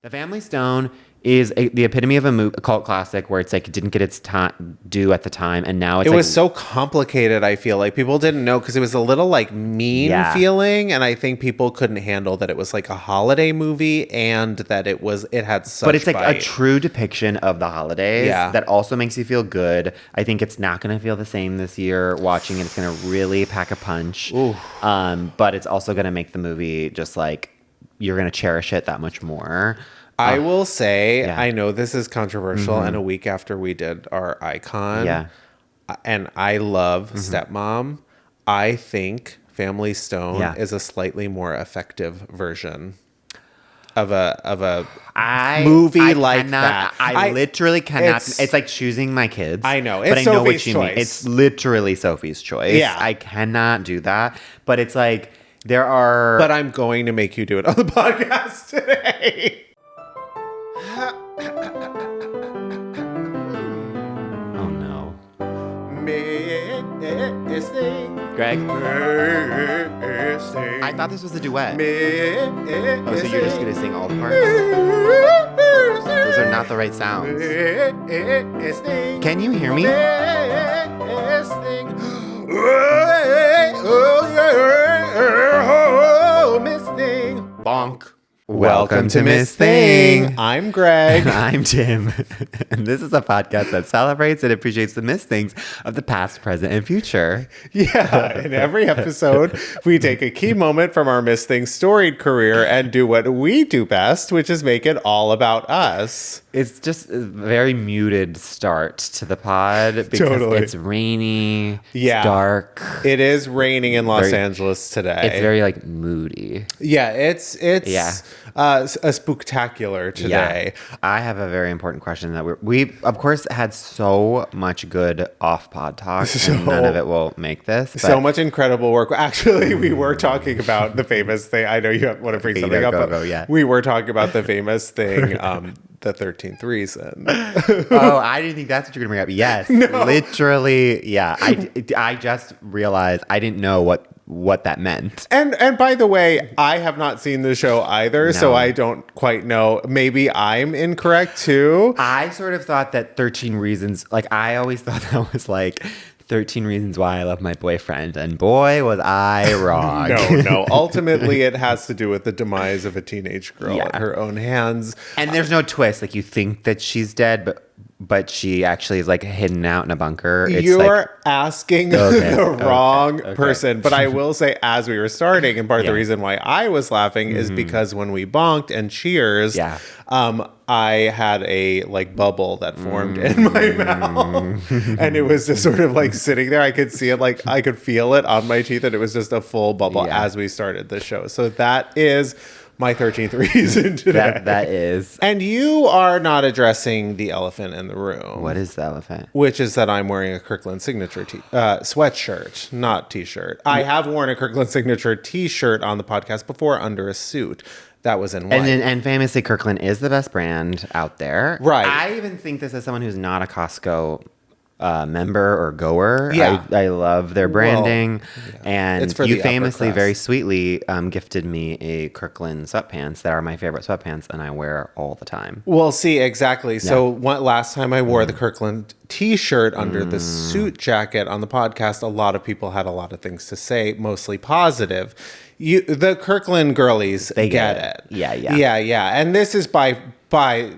The Family Stone is the epitome of a cult classic where it's like it didn't get its due at the time, and now it was so complicated. I feel like people didn't know because it was a little like mean feeling, and I think people couldn't handle that it was like a holiday movie and that it had such. But it's like bite. a true depiction of the holidays that also makes you feel good. I think it's not going to feel the same this year. Watching it, it's going to really pack a punch. But it's also going to make the movie just like you're going to cherish it that much more. I will say, I know this is controversial, and a week after we did our icon, and I love Stepmom, I think Family Stone is a slightly more effective version of a movie like that. I literally cannot. It's like choosing my kids. I know. But I know what you mean. It's literally Sophie's choice. Yeah. I cannot do that. But it's like there are. But I'm going to make you do it on the podcast today. Oh no. Greg? I thought this was a duet. Oh, so you're just going to sing all the parts? Those are not the right sounds. Can you hear me? Bonk. Welcome to Miss Thing. I'm Greg. And I'm Tim. And this is a podcast that celebrates and appreciates the Miss Things of the past, present, and future. Yeah. In every episode, we take a key moment from our Miss Thing storied career and do what we do best, which is make it all about us. It's just a very muted start to the pod because it's rainy, it's dark. It is raining in Los Angeles today. It's very like moody. Yeah, it's a spooktacular today. Yeah. I have a very important question that we of course had so much good off-pod talk, and none of it will make this. But so much incredible work. Actually, we were talking about the famous thing. I know you want to bring something up, but we were talking about the famous thing. The 13th reason. Oh, I didn't think that's what you're going to bring up. Yes. No. Literally. Yeah. I just realized I didn't know what that meant. And by the way, I have not seen the show either, so I don't quite know. Maybe I'm incorrect too. I sort of thought that 13 Reasons, like I always thought that was like 13 Reasons Why I Love My Boyfriend, and boy, was I wrong. No. Ultimately, it has to do with the demise of a teenage girl at her own hands. And there's no twist. Like, you think that she's dead, but she actually is like hidden out in a bunker. You're asking the wrong person. But I will say, as we were starting, and part of the reason why I was laughing is because when we bonked and cheers, I had a like bubble that formed in my mouth, and it was just sort of like sitting there. I could see it, like I could feel it on my teeth, and it was just a full bubble as we started the show. So that is my 13th reason today. That is. And you are not addressing the elephant in the room. What is the elephant? Which is that I'm wearing a Kirkland Signature sweatshirt, not t-shirt. I have worn a Kirkland Signature t-shirt on the podcast before under a suit. That was in white. And famously, Kirkland is the best brand out there. Right. I even think this as someone who's not a Costco member or goer. Yeah. I love their branding. Well, and you famously, very sweetly, gifted me a Kirkland sweatpants that are my favorite sweatpants, and I wear all the time. Well, see, exactly. Yeah. So last time I wore the Kirkland t-shirt under the suit jacket on the podcast, a lot of people had a lot of things to say, mostly positive. The Kirkland girlies, they get it. Yeah. And this is by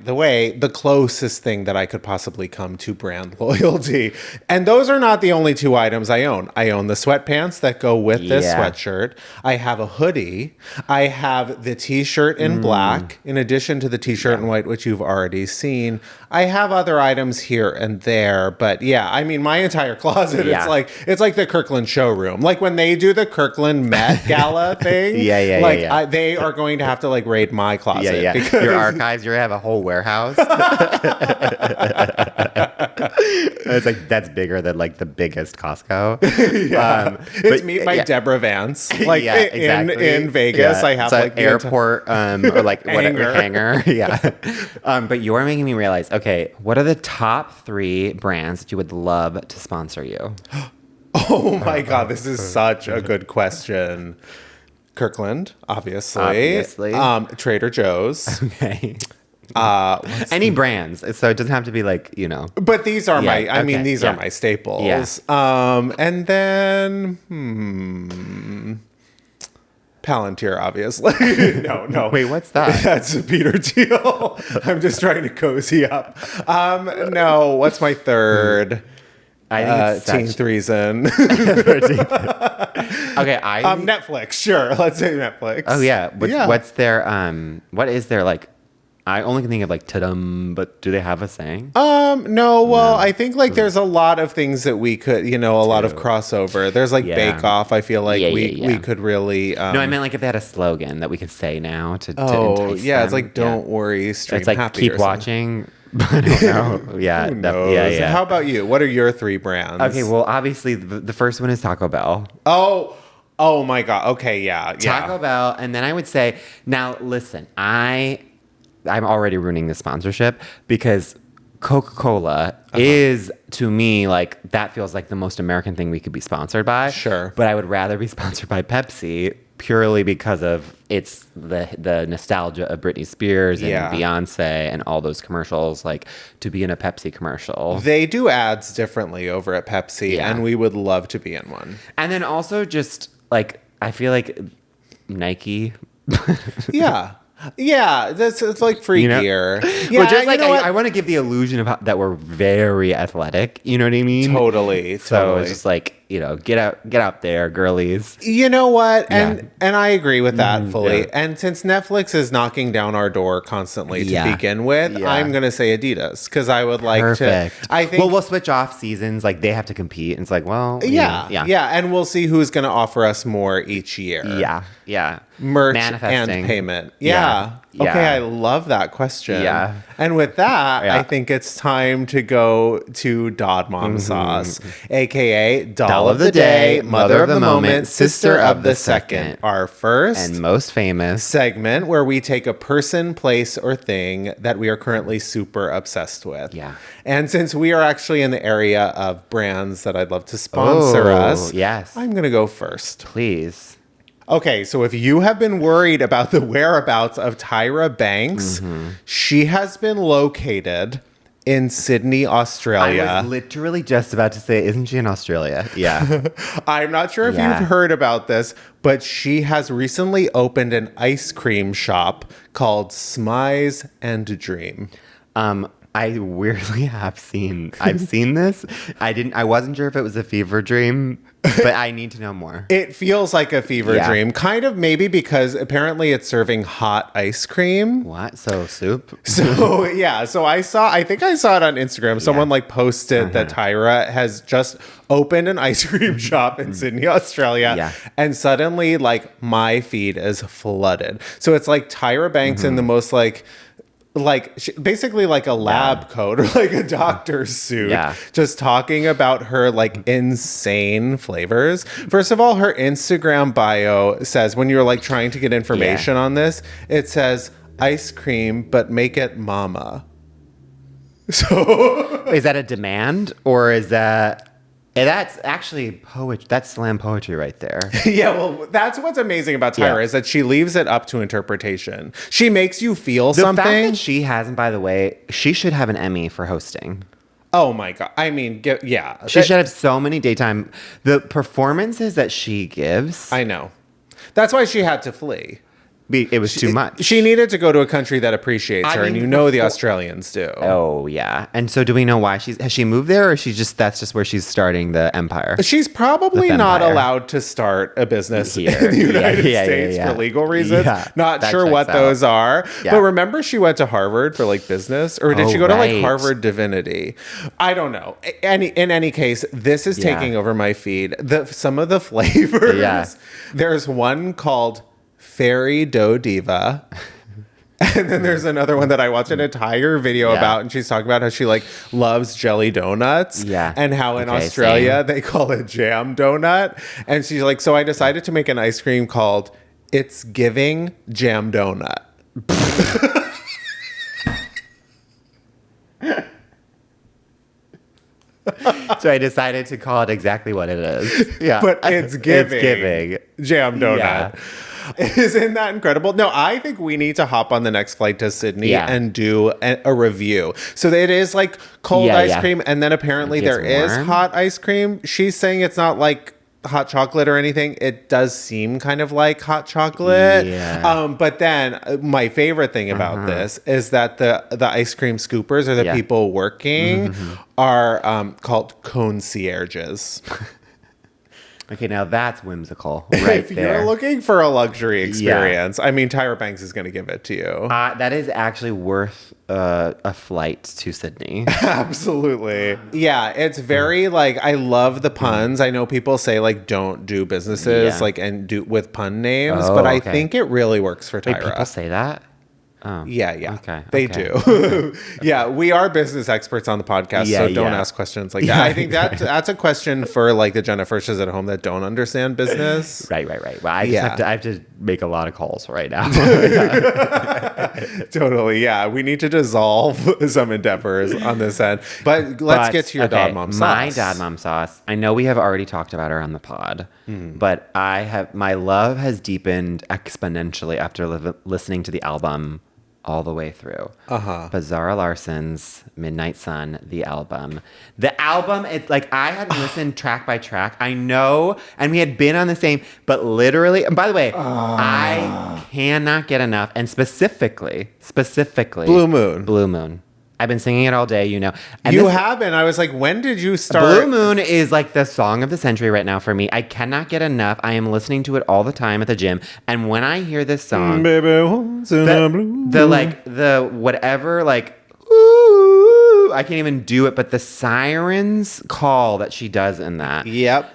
the way, the closest thing that I could possibly come to brand loyalty. And those are not the only two items I own. I own the sweatpants that go with this sweatshirt. I have a hoodie. I have the t-shirt in black, in addition to the t-shirt in white, which you've already seen. I have other items here and there, but I mean, my entire closet, it's like the Kirkland showroom. Like when they do the Kirkland Met Gala thing, they are going to have to like raid my closet. Because your archives, you have a whole warehouse. It's like, that's bigger than like the biggest Costco. It's Meet by Deborah Vance. Like in Vegas, I have like airport or like whatever hangar. But you're making me realize, okay, what are the top 3 brands that you would love to sponsor you? Oh my God, this is such a good question. Kirkland, obviously. Trader Joe's. Okay. Any brands. So it doesn't have to be like, you know. But these are these are my staples. Yeah. And then, Palantir, obviously. No. Wait, what's that? That's Peter Thiel. I'm just trying to cozy up. No, what's my third? I think Teen Threeson. Okay, Netflix, sure. Let's say Netflix. Oh yeah. What's their what is their like? I only can think of like ta-dum, but do they have a saying? No, well, I think like there's a lot of things that we could, a lot of crossover. There's like Bake Off. I feel like we could really. No, I meant like if they had a slogan that we could say now to entice yeah, them. it's like don't worry, stream it's like happy. Keep watching. I don't know. Yeah, Who knows? yeah. How about you? What are your 3 brands? Okay, well, obviously the first one is Taco Bell. Oh my God. Okay, yeah. Taco Bell, and then I would say, now listen, I'm already ruining the sponsorship because Coca-Cola is, to me, like, that feels like the most American thing we could be sponsored by. Sure. But I would rather be sponsored by Pepsi purely because of it's the nostalgia of Britney Spears and Beyonce and all those commercials, like to be in a Pepsi commercial. They do ads differently over at Pepsi, and we would love to be in one. And then also just, like, I feel like Nike. Yeah, it's like free gear. Yeah, but just like I want to give the illusion of that we're very athletic. You know what I mean? Totally. So it's just like, get out there, girlies. You know what? And I agree with that fully. Yeah. And since Netflix is knocking down our door constantly to begin with, I'm gonna say Adidas because I would like to. I think. Well, we'll switch off seasons. Like they have to compete. And it's like, well, yeah, and we'll see who's gonna offer us more each year. Yeah. Merch and payment. Yeah. Okay, I love that question. Yeah. And with that, I think it's time to go to Dod Mom Sauce, aka Doll of the Day, Mother of the Moment, Sister of the Second. Our first and most famous segment where we take a person, place, or thing that we are currently super obsessed with. Yeah. And since we are actually in the area of brands that I'd love to sponsor us, I'm going to go first. Please. Okay, so if you have been worried about the whereabouts of Tyra Banks, she has been located in Sydney, Australia. I was literally just about to say, isn't she in Australia? Yeah. I'm not sure if you've heard about this, but she has recently opened an ice cream shop called Smize and Dream. I weirdly I've seen this. I wasn't sure if it was a fever dream, but I need to know more. It feels like a fever dream. Kind of maybe because apparently it's serving hot ice cream. What? So soup? So I think I saw it on Instagram. Someone like posted that Tyra has just opened an ice cream shop in Sydney, Australia. Yeah. And suddenly like my feed is flooded. So it's like Tyra Banks in the most basically like a lab coat or like a doctor's suit, just talking about her like insane flavors. First of all, her Instagram bio says, when you're like trying to get information on this, it says ice cream, but make it mama. So is that a demand or is that... That's actually poetry. That's slam poetry right there. Yeah, well, that's what's amazing about Tyra is that she leaves it up to interpretation. She makes you feel something. The fact that she hasn't, by the way, she should have an Emmy for hosting. Oh my God. I mean, yeah. She should have so many daytime... The performances that she gives... I know. That's why she had to flee. It was too much. She needed to go to a country that appreciates her, and the Australians do. Oh yeah, and so do we know why has she moved there, or that's just where she's starting the empire? She's probably not allowed to start a business here in the United States for legal reasons. Yeah, not sure what those are, but remember she went to Harvard for like business, or did she go to like Harvard Divinity? I don't know. In any case, this is taking over my feed. Some of the flavors. Yeah. There's one called Fairy Dough Diva. And then there's another one that I watched an entire video about, and she's talking about how she like loves jelly donuts. Yeah. And how in Australia they call it jam donut. And she's like, so I decided to make an ice cream called It's Giving Jam Donut. So I decided to call it exactly what it is. Yeah. But it's giving jam donut. Isn't that incredible? No, I think we need to hop on the next flight to Sydney and do a review. So it is like cold ice cream, and then apparently there is hot ice cream. She's saying it's not like hot chocolate or anything. It does seem kind of like hot chocolate. But then my favorite thing about this is that the ice cream scoopers, or the people working, are called concierges. Okay, now that's whimsical, right if there. You're looking for a luxury experience, I mean, Tyra Banks is going to give it to you. That is actually worth a flight to Sydney. Absolutely. Yeah, it's very, like, I love the puns. I know people say, like, don't do businesses, like, and do with pun names, but I think it really works for Tyra. Wait, people say that? Oh. Yeah. Okay. They do. Yeah, we are business experts on the podcast, so don't ask questions like that. I think that's a question for like the Jennifers at home that don't understand business. Right. Well, I have to make a lot of calls right now. Totally. Yeah, we need to dissolve some endeavors on this end. But let's get to your dad mom sauce. My dad mom sauce. I know we have already talked about her on the pod, but my love has deepened exponentially after listening to the album all the way through. But Zara Larsson's Midnight Sun, the album. It's like I had listened track by track. I know, and we had been on the same, but literally, and by the way, I cannot get enough, and specifically, Blue Moon. I've been singing it all day, you know. And you haven't. I was like, when did you start? Blue Moon is like the song of the century right now for me. I cannot get enough. I am listening to it all the time at the gym. And when I hear this song, the whatever, like, ooh, I can't even do it. But the siren's call that she does in that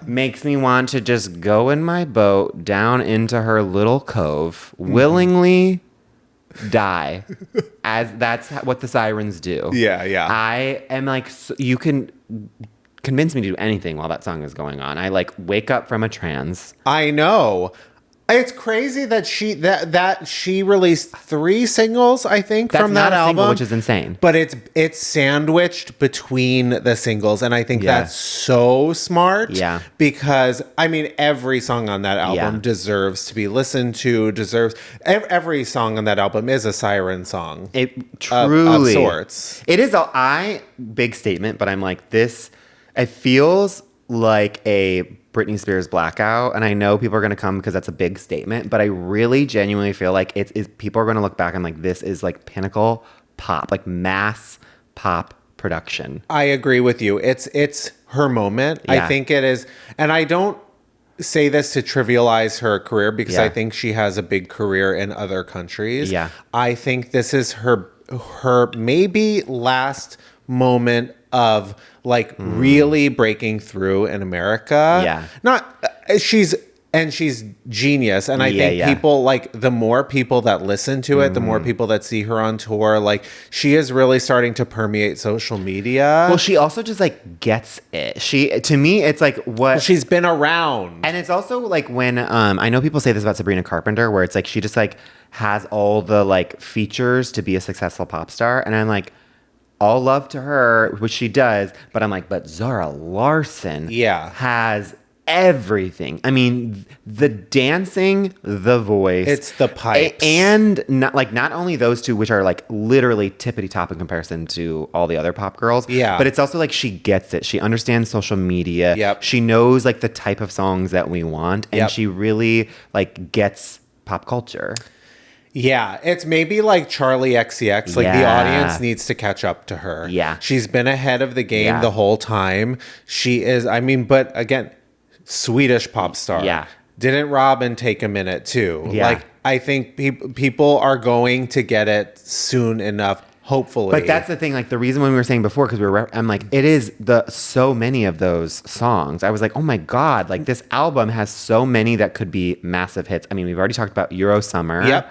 makes me want to just go in my boat down into her little cove, willingly die, as that's what the sirens do. I am like, you can convince me to do anything while that song is going on. I like wake up from a trance. I know. It's crazy that she released 3 singles, I think, from that album, single, which is insane. But it's sandwiched between the singles, and I think that's so smart. Yeah, because I mean, every song on that album deserves to be listened to. Every song on that album is a siren song. It truly of sorts. It is big statement, but I'm like this. It feels like a Britney Spears blackout, and I know people are going to come because that's a big statement, but I really genuinely feel like people are going to look back and like this is like pinnacle pop, like mass pop production. I agree with you. It's her moment. I think it is, and I don't say this to trivialize her career because I think she has a big career in other countries. I think this is her maybe last moment of like really breaking through in America. She's genius, and I think people, like, the more people that listen to it, the more people that see her on tour, like, she is really starting to permeate social media. Well, she also just like gets it. To me, it's like she's been around, and it's also like when I know people say this about Sabrina Carpenter, where it's like she just like has all the like features to be a successful pop star, and I'm like, all love to her, which she does, but I'm like, but Zara Larsson has everything. I mean, the dancing, the voice, it's the pipes, and not only those two, which are like literally tippity top in comparison to all the other pop girls. But it's also like she gets it. She understands social media. She knows like the type of songs that we want, and she really like gets pop culture. Yeah, it's maybe like Charlie XCX. Like the audience needs to catch up to her. She's been ahead of the game the whole time. She is, I mean, but again, Swedish pop star. Didn't Robin take a minute too? Like, I think people are going to get it soon enough, hopefully. But that's the thing. Like the reason when we were saying before, because I'm like, it is so many of those songs. I was like, oh my God, like this album has so many that could be massive hits. I mean, we've already talked about Euro Summer.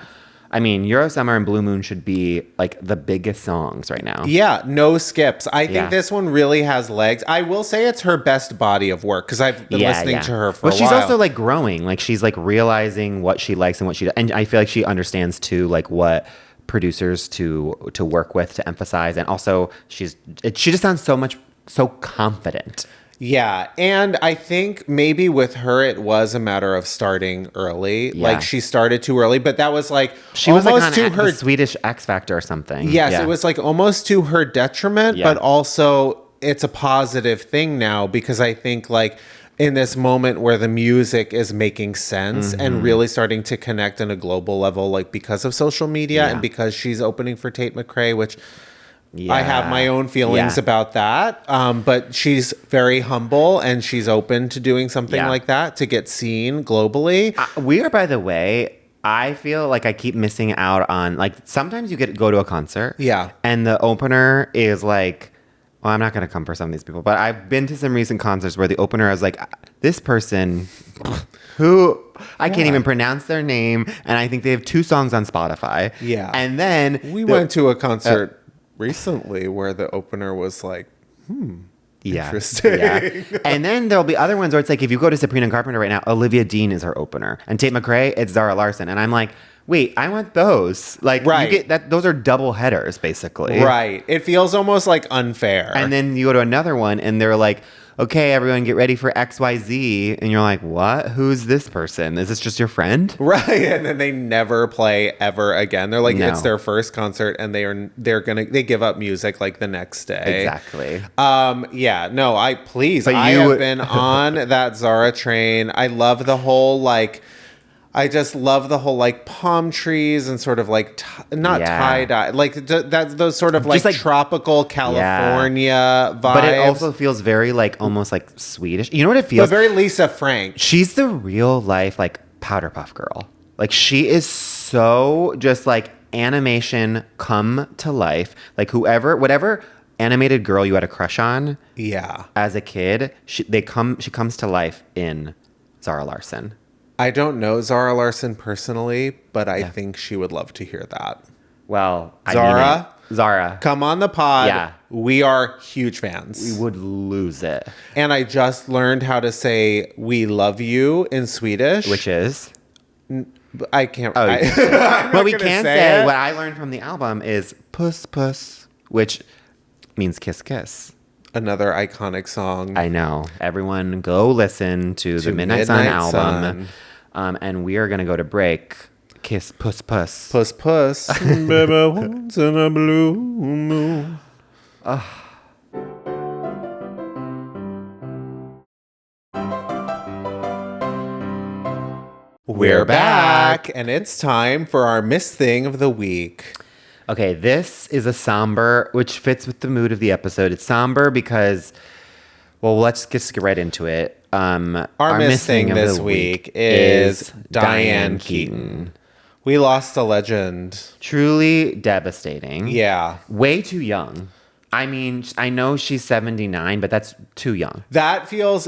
I mean, Euro Summer and Blue Moon should be like the biggest songs right now. No skips. I think this one really has legs. I will say it's her best body of work because I've been listening to her for a while. She's also like growing. Like she's like realizing what she likes and what she does. And I feel like she understands too, like what producers to work with, to emphasize. And also she just sounds so confident. Yeah, and I think maybe with her it was a matter of starting early. Yeah. Like she started too early, but that was like she was like almost on to her the Swedish X Factor or something. Yes, it was like almost to her detriment, Yeah. but also it's a positive thing now because I think like in this moment where the music is making sense and really starting to connect on a global level, like because of social media and because she's opening for Tate McRae, which I have my own feelings about that. But she's very humble and she's open to doing something like that to get seen globally. We are, by the way, I feel like I keep missing out on, like, sometimes you go to a concert. Yeah. And the opener is like, well, I'm not going to come for some of these people, but I've been to some recent concerts where the opener is like, this person who I can't even pronounce their name. And I think they have 2 songs on Spotify. Yeah. And then we went to a concert recently where the opener was like, interesting. Yeah. And then there'll be other ones where it's like, if you go to Sabrina Carpenter right now, Olivia Dean is her opener. And Tate McRae, it's Zara Larsson. And I'm like, wait, I want those. Like, right. You get that, those are double headers, basically. Right. It feels almost like unfair. And then you go to another one and they're like, okay, everyone get ready for XYZ. And you're like, what? Who's this person? Is this just your friend? Right. And then they never play ever again. They're like, it's their first concert and they give up music like the next day. Exactly. Yeah, no, I have been on that Zara train. I love the whole I just love the whole like palm trees and sort of like tie-dye, like that's those sort of like tropical California vibes. But it also feels very like almost like Swedish. You know what it feels? But very Lisa Frank. She's the real life like Powder Puff Girl. Like she is so just like animation come to life. Like whatever animated girl you had a crush on, as a kid, she comes to life in Zara Larsson. I don't know Zara Larsson personally, but I think she would love to hear that. Well, Zara, come on the pod. Yeah. We are huge fans. We would lose it. And I just learned how to say "we love you" in Swedish, which is I can't. What we can say, what I learned from the album is "puss puss," which means "kiss kiss." Another iconic song. I know. Everyone go listen to the Midnight Sun album. And we are going to go to break. Kiss, puss, puss. Puss, puss. Baby, once in a blue moon. We're back. And it's time for our Miss Thing of the Week. Okay, this is a somber, which fits with the mood of the episode. It's somber because, well, let's just get right into it. Our Miss Thing this week is Diane Keaton. We lost a legend. Truly devastating. Yeah. Way too young. I mean, I know she's 79, but that's too young. That feels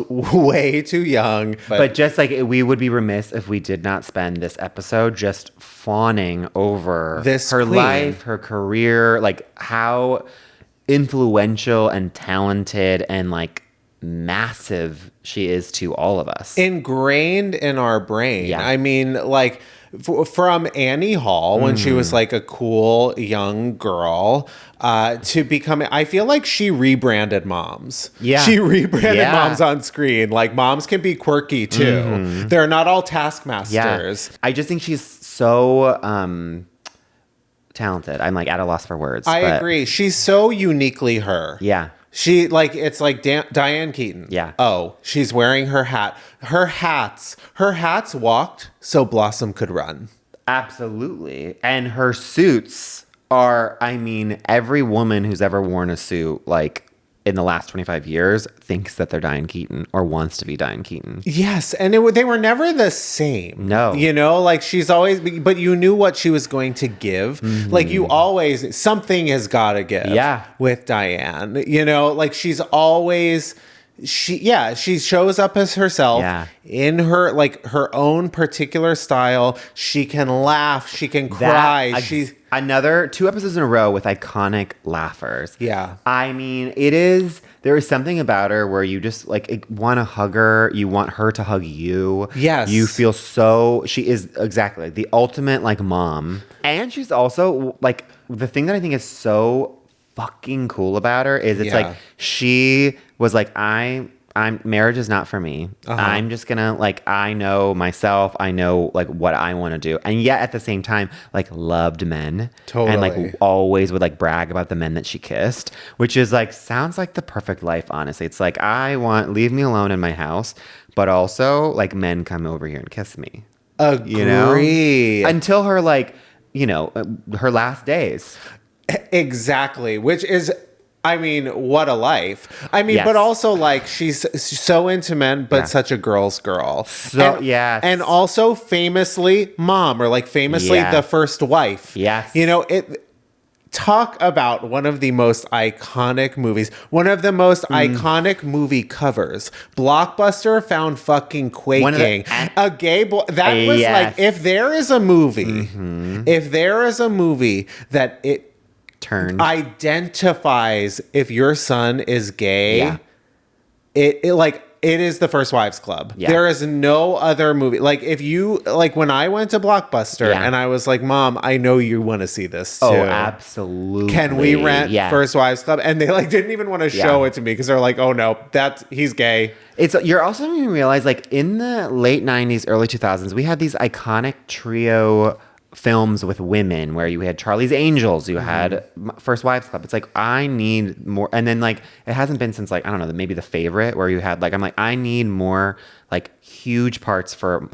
way too young. But just like we would be remiss if we did not spend this episode just fawning over her life, her career, like how influential and talented and like massive she is to all of us. Ingrained in our brain. Yeah. I mean, like from Annie Hall when she was like a cool young girl to becoming, I feel like she rebranded moms. Yeah. She rebranded moms on screen. Like moms can be quirky too. Mm-hmm. They're not all taskmasters. Yeah. I just think she's so talented. I'm like at a loss for words. I agree. She's so uniquely her. Yeah. She like it's like Diane Keaton. Yeah. Oh, she's wearing her hat. Her hats walked so Blossom could run. Absolutely. And her suits are, I mean, every woman who's ever worn a suit like in the last 25 years thinks that they're Diane Keaton or wants to be Diane Keaton. Yes. And they were never the same. No. You know, like she's always, but you knew what she was going to give. Mm-hmm. Like you always, something has got to give with Diane. You know, like she's always, she shows up as herself in her, like her own particular style. She can laugh. She can cry. She's another 2 episodes in a row with iconic laughers. Yeah. I mean, there is something about her where you just like want to hug her. You want her to hug you. Yes. You feel she is exactly the ultimate like mom. And she's also like the thing that I think is so fucking cool about her is it's like she was like, I'm marriage is not for me. I'm just gonna like, I know myself. I know like what I want to do, and yet at the same time, like loved men, and like always would like brag about the men that she kissed, which is like sounds like the perfect life. Honestly, it's like leave me alone in my house, but also like men come over here and kiss me. Agree. You know? Until her like, you know, her last days. Exactly, which is. I mean, what a life. I mean, but also, like, she's so into men, but such a girl's girl. So, And also famously mom, or like famously the first wife. Yes. You know, talk about one of the most iconic movies, one of the most iconic movie covers. Blockbuster found fucking quaking. A gay boy. That was like, if there is a movie that it identifies if your son is gay, it is The First Wives Club. There is no other movie. Like if you like when I went to Blockbuster and I was like, Mom, I know you want to see this too. Oh, absolutely. Can we rent First Wives Club? And they like didn't even want to show it to me because they're like, oh no, he's gay. You're also going to realize like in the late 90s, early 2000s, we had these iconic trio films with women where you had Charlie's Angels, you had First Wives Club. It's like, I need more. And then like, it hasn't been since like, I don't know, maybe The Favorite where you had like, I'm like, I need more like huge parts for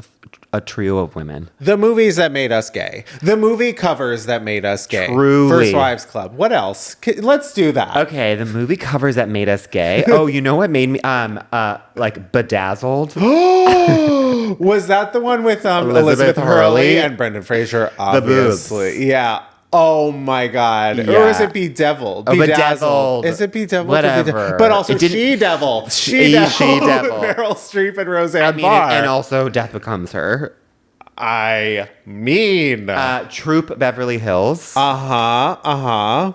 a trio of women. The movies that made us gay. The movie covers that made us gay. Truly. First Wives Club. What else? Let's do that. Okay, the movie covers that made us gay. Oh, you know what made me like Bedazzled? Was that the one with Elizabeth Hurley and Brendan Fraser? Obviously. The yeah. Oh my God. Yeah. Or is it Bedeviled? Bedazzled. Is it Bedeviled? Whatever. But also She-Devil. She-Devil. Meryl Streep and Roseanne Barr. And also Death Becomes Her. I mean. Troop Beverly Hills. What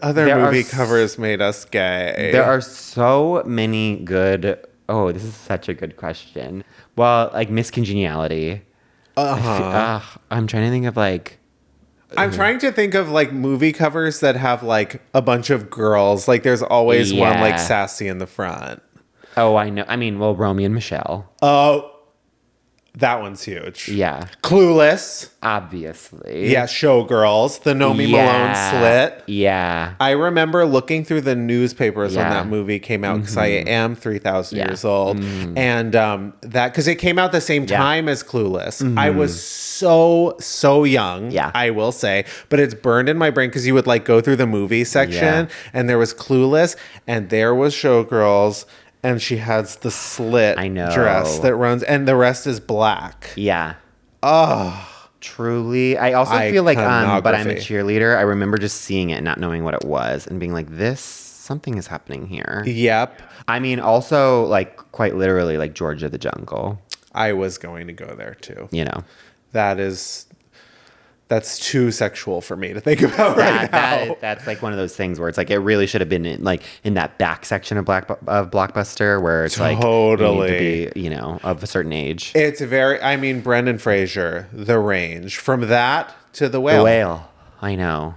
other movie covers made us gay? There are so many good. Oh, this is such a good question. Well, like Miss Congeniality. I'm trying to think of like. I'm trying to think of like movie covers that have like a bunch of girls. Like there's always one like sassy in the front. Oh, I know. I mean, well, Romeo and Michelle. Oh, that one's huge. Yeah. Clueless. Obviously. Yeah, Showgirls. The Nomi Malone slit. Yeah. I remember looking through the newspapers when that movie came out because I am 3,000 years old. And that, because it came out the same time as Clueless. I was so young, I will say. But it's burned in my brain because you would like go through the movie section and there was Clueless and there was Showgirls. And she has the slit dress that runs, and the rest is black. Yeah. Oh. Truly. I also feel like, but I'm a cheerleader. I remember just seeing it and not knowing what it was and being like, something is happening here. Yep. I mean, also, like, quite literally, like, Georgia the Jungle. I was going to go there, too. You know. That's too sexual for me to think about right now. That's like one of those things where it's like it really should have been in that back section of Blockbuster where it's like you need to be, you know, of a certain age. It's I mean, Brendan Fraser, The Range, from that to The Whale. The Whale, I know.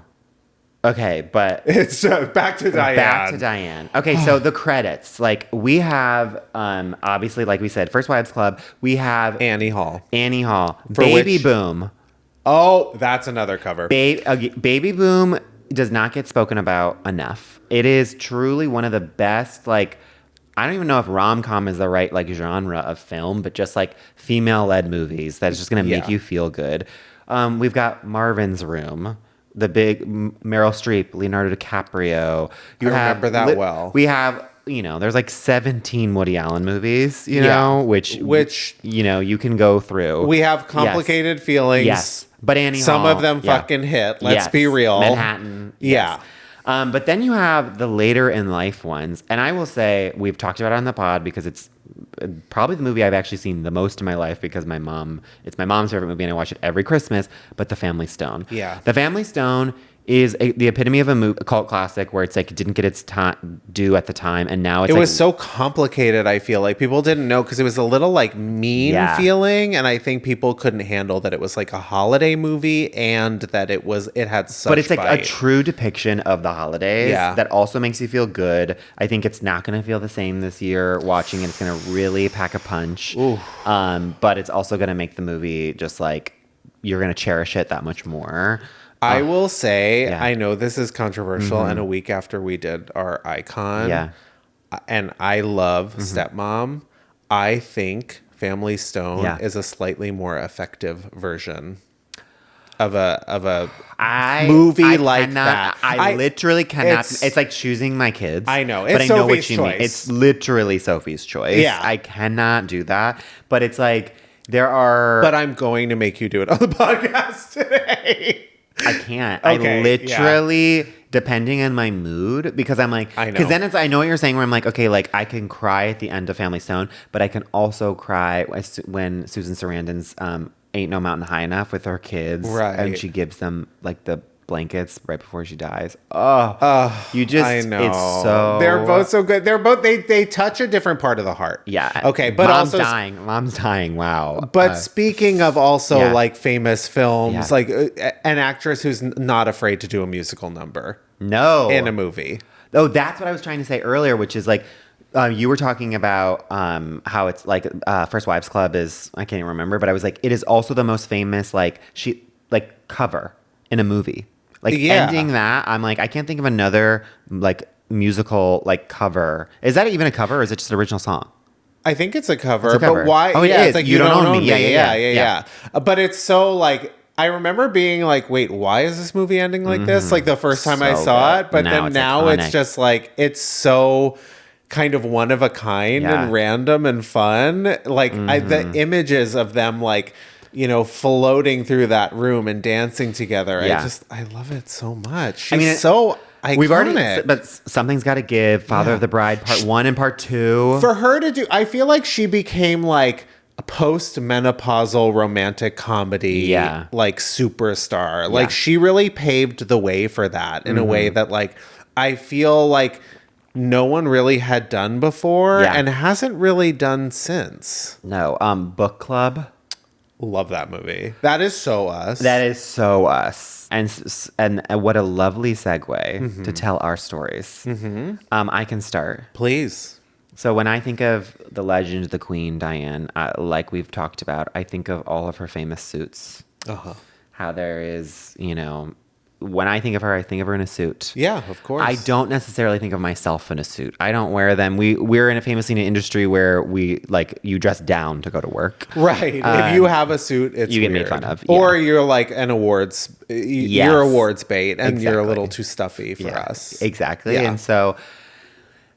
Okay, but it's back to Diane. Back to Diane. Okay, so the credits, like we have, obviously, like we said, First Wives Club. We have Annie Hall, Baby Boom. Oh, that's another cover. Baby Boom does not get spoken about enough. It is truly one of the best, like, I don't even know if rom-com is the right, like, genre of film, but just, like, female-led movies that is just going to make you feel good. We've got Marvin's Room, the big Meryl Streep, Leonardo DiCaprio. You remember that well. We have... You know, there's like 17 Woody Allen movies, you know, which you know, you can go through. We have Complicated Feelings. Yes. But Annie Some Hall, of them fucking hit. Let's be real. Manhattan. Yeah. Yes. But then you have the later in life ones. And I will say, we've talked about it on the pod because it's probably the movie I've actually seen the most in my life because it's my mom's favorite movie and I watch it every Christmas, but The Family Stone. Yeah. The Family Stone is the epitome of a cult classic where it's like it didn't get its time due at the time, and now it was so complicated. I feel like people didn't know because it was a little like mean feeling, and I think people couldn't handle that it was like a holiday movie and that it had such. But it's like a true depiction of the holidays that also makes you feel good. I think it's not going to feel the same this year watching it. It's going to really pack a punch. But it's also going to make the movie just like you're going to cherish it that much more. I will say, I know this is controversial, and a week after we did our Icon, and I love Stepmom, I think Family Stone is a slightly more effective version of a movie like that. I literally cannot. It's like choosing my kids. I know. But I know what you mean. It's literally Sophie's choice. Yeah. I cannot do that. But it's like there are. But I'm going to make you do it on the podcast today. I can't. Okay, I literally, depending on my mood, because I'm like, because then I know what you're saying, where I'm like, okay, like I can cry at the end of Family Stone, but I can also cry when Susan Sarandon's Ain't No Mountain High Enough with her kids, and she gives them like the blankets right before she dies. You just, I know. It's so. They're both so good. They're both, they touch a different part of the heart. Yeah. Okay. But Mom's dying. Wow. But speaking of also like famous films, like an actress who's not afraid to do a musical number. No. In a movie. Oh, that's what I was trying to say earlier, which is like, you were talking about how it's like First Wives Club is, I can't even remember, but I was like, it is also the most famous cover in a movie. Like ending that, I'm like, I can't think of another like musical like cover. Is that even a cover or is it just an original song? I think it's a cover. But why? Oh, it is. It's like You Don't Own Me. Yeah. But it's so like, I remember being like, wait, why is this movie ending like this? Like the first time I saw it. But now it's just like, it's so kind of one of a kind and random and fun. Like the images of them like, floating through that room and dancing together. I love it so much. She's so iconic. We've already, but Something's Got to Give, Father of the Bride, Part 1 and Part 2. For her to do, I feel like she became like a post-menopausal romantic comedy, like superstar. Like she really paved the way for that in a way that like, I feel like no one really had done before and hasn't really done since. No. Book Club. Love that movie. That is so us. That is so us. And what a lovely segue to tell our stories. I can start. Please. So when I think of the legend, the Queen, Diane, like we've talked about, I think of all of her famous suits. How there is, when I think of her in a suit. Yeah, of course. I don't necessarily think of myself in a suit. I don't wear them. We're in a famously in an industry where you dress down to go to work. Right. If you have a suit, it's you get weird. made fun of. Or you're like an awards. You're awards bait, and you're a little too stuffy for us. Exactly. Yeah. And so